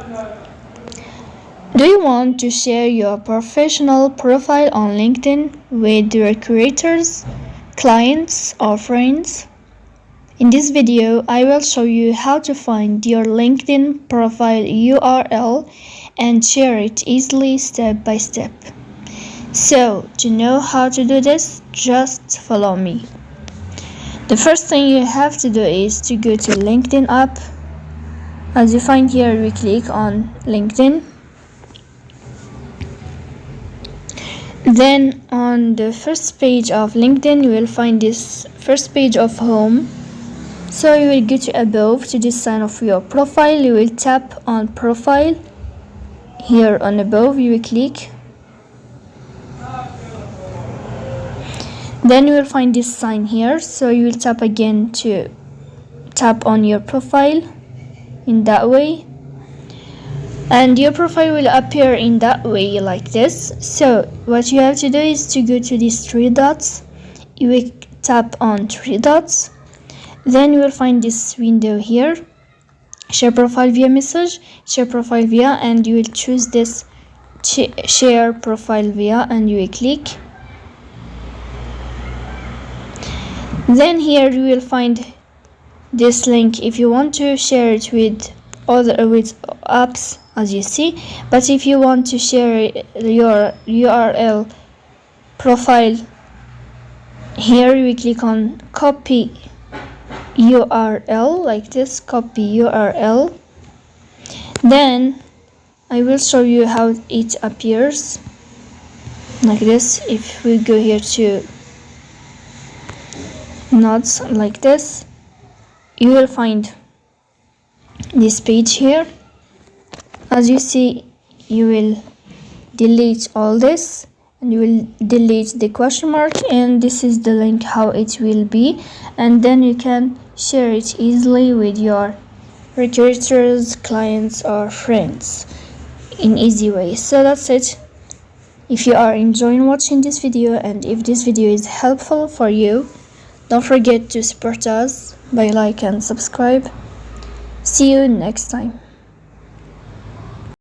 Do you want to share your professional profile on LinkedIn with recruiters, clients, or friends? In this video, I will show you how to find your LinkedIn profile URL and share it easily step by step. So, to know how to do this, just follow me. The first thing you have to do is to go to LinkedIn app. As you find here, we click on LinkedIn. Then on the first page of LinkedIn, you will find this first page of home. So you will go to above to this sign of your profile. You will tap on profile. Here on above, you will click. Then you will find this sign here. So you will tap again to tap on your profile in that way. And your profile will appear in that way like this. So what you have to do is to go to these three dots. You will tap on three dots. Then you will find this window here, share profile via message, share profile via, and you will choose this share profile via and you will click. Then here you will find this link if you want to share it with apps, as you see. But if you want to share your URL profile, here we click on copy URL like this, copy URL. Then I will show you how it appears like this. If we go here to notes like this, you will find this page here. As you see, you will delete all this and you will delete the question mark, and this is the link how it will be, and then you can share it easily with your recruiters, clients, or friends in easy way. So that's it. If you are enjoying watching this video and if this video is helpful for you, don't forget to support us by like and subscribe. See you next time.